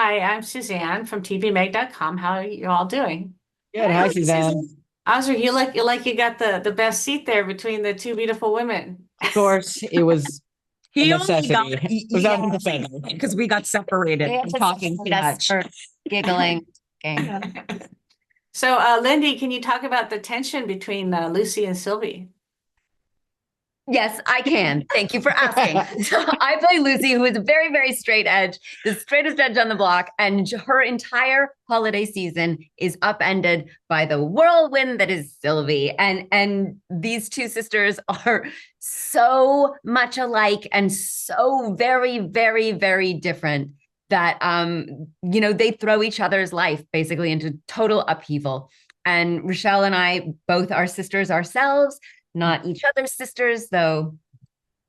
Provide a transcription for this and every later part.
Hi, I'm Suzanne from TVMEG.com. How are you all doing? Good. Hi, Suzanne. Osric, you got the best seat there between the two beautiful women. Of course, it was a He only got, necessity. It was out of necessity. because we got separated They have from to talking too separate us much. for giggling. Okay. So, Lindy, can you talk about the tension between Lucy and Sylvie? Yes, I can. Thank you for asking. So I play Lucy, who is a very, very straight edge, the straightest edge on the block, and her entire holiday season is upended by the whirlwind that is Sylvie. And these two sisters are so much alike and so very, very, very different that they throw each other's life basically into total upheaval. And Rachelle and I both are sisters ourselves, not each other's sisters, though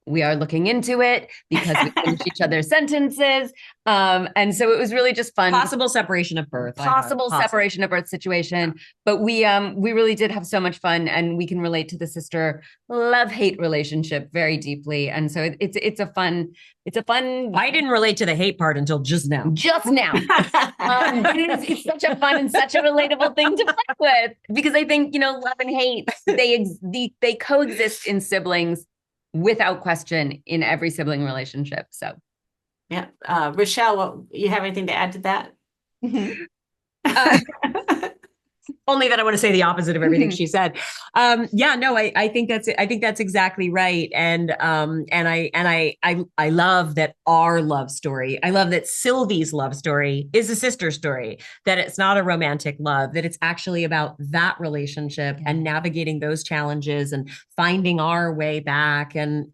we are looking into it because we finish each other's sentences. And so it was really just fun. Possible separation of birth. Possible separation of birth situation. But we really did have so much fun, and we can relate to the sister love-hate relationship very deeply. And so it's a fun. I didn't relate to the hate part until just now. Just now. It's such a fun and such a relatable thing to play with, because I think, love and hate, they coexist in siblings without question in every sibling relationship. So, Yeah. Rachelle, you have anything to add to that? Only that I want to say the opposite of everything she said. I think that's exactly right. And I love that our love story. I love that Sylvie's love story is a sister story, that it's not a romantic love, that it's actually about that relationship and navigating those challenges and finding our way back and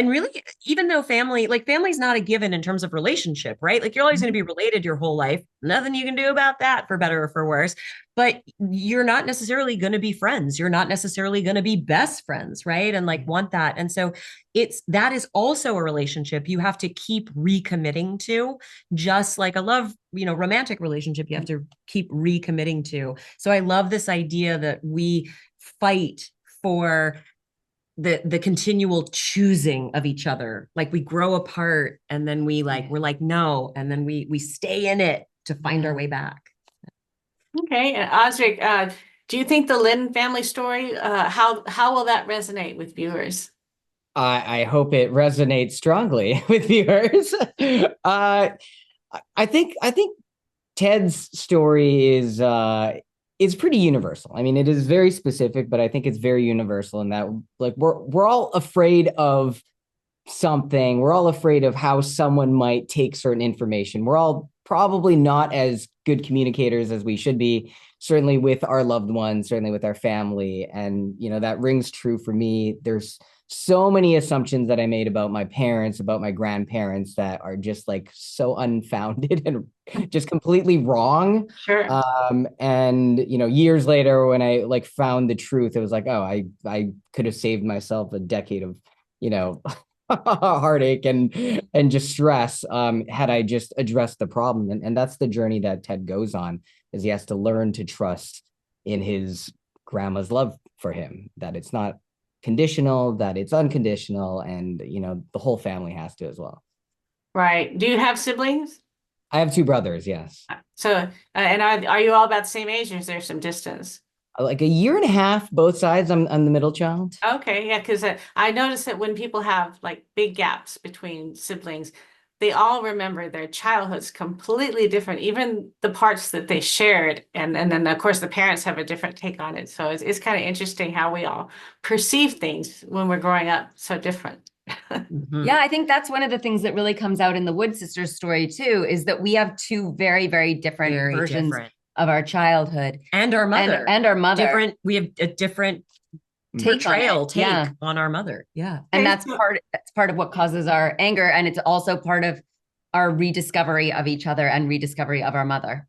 really, even though family's not a given in terms of relationship, right? Like, you're always going to be related your whole life. Nothing you can do about that, for better or for worse. But you're not necessarily going to be friends. You're not necessarily going to be best friends, right? And want that. And so that is also a relationship you have to keep recommitting to, just like a love, romantic relationship you have to keep recommitting to. So I love this idea that we fight for the continual choosing of each other. Like, we grow apart and then we're like, no, and then we stay in it to find our way back. Okay. And Osric, do you think the Lynn family story, how will that resonate with viewers? I hope it resonates strongly with viewers. I think Ted's story is pretty universal. I mean, it is very specific, but I think it's very universal in that, like, we're all afraid of something. We're all afraid of how someone might take certain information. We're all probably not as good communicators as we should be, certainly with our loved ones, certainly with our family. And, that rings true for me. There's so many assumptions that I made about my parents, about my grandparents, that are just so unfounded and just completely wrong. Sure. And years later, when I found the truth, it was like, oh, I could have saved myself a decade of heartache and just stress, had I just addressed the problem. And that's the journey that Ted goes on, is he has to learn to trust in his grandma's love for him, that it's not conditional, that it's unconditional, and the whole family has to as well. Right. Do you have siblings? I have two brothers, yes. So, and are you all about the same age, or is there some distance? Like a year and a half, both sides. I'm the middle child. Okay, yeah, because I noticed that when people have big gaps between siblings, they all remember their childhoods completely different, even the parts that they shared. And then, of course, the parents have a different take on it. So it's kind of interesting how we all perceive things when we're growing up so different. Yeah, I think that's one of the things that really comes out in the Wood Sisters story too, is that we have two very, very different versions of our childhood and our mother and our mother. We have a different take on our mother. Yeah. And that's part of what causes our anger. And it's also part of our rediscovery of each other and rediscovery of our mother.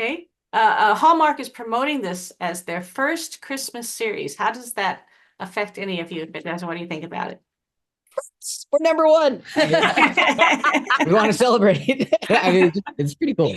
Okay. Hallmark is promoting this as their first Christmas series. How does that affect any of you? If it doesn't, what do you think about it? We're number one. We want to celebrate. I mean, it's pretty cool.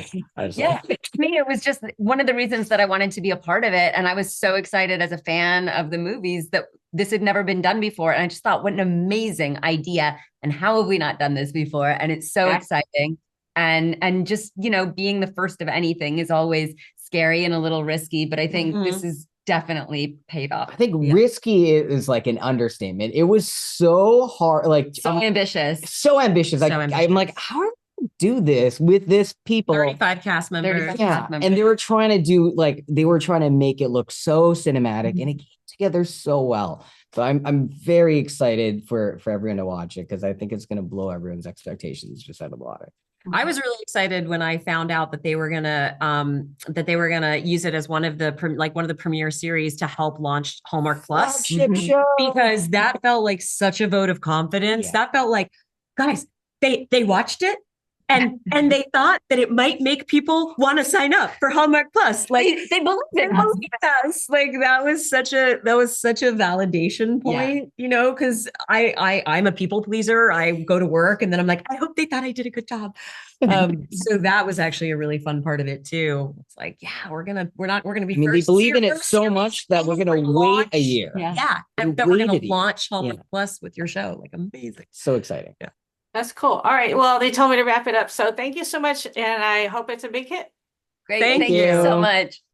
Yeah, to me, it was just one of the reasons that I wanted to be a part of it. And I was so excited as a fan of the movies that this had never been done before. And I just thought, what an amazing idea. And how have we not done this before? And it's so exciting. And just, you know, being the first of anything is always scary and a little risky, but I think this is definitely paid off. I think risky is like an understatement. It was so hard, like so ambitious. So ambitious. Like I'm like, how are they gonna do this with this people? 35 cast members. And they were trying to do like they were trying to make it look so cinematic, and it came together so well. So I'm very excited for everyone to watch it, because I think it's going to blow everyone's expectations just out of the water. I was really excited when I found out that they were gonna use it as one of the premiere series to help launch Hallmark Plus, Show. because that felt like such a vote of confidence. Yeah. That felt like, guys, they watched it and they thought that it might make people want to sign up for Hallmark Plus. Like they believe in us. Like that was such a validation point, you know, because I'm a people pleaser. I go to work and then I'm like, I hope they thought I did a good job. So that was actually a really fun part of it too. It's like, yeah, we're gonna be. I mean, they believe in it so much that we're gonna wait a year. And that we're gonna launch Hallmark Plus with your show. Like amazing. So exciting. Yeah. That's cool. All right. Well, they told me to wrap it up. So thank you so much. And I hope it's a big hit. Great. Thank Thank you you. so much.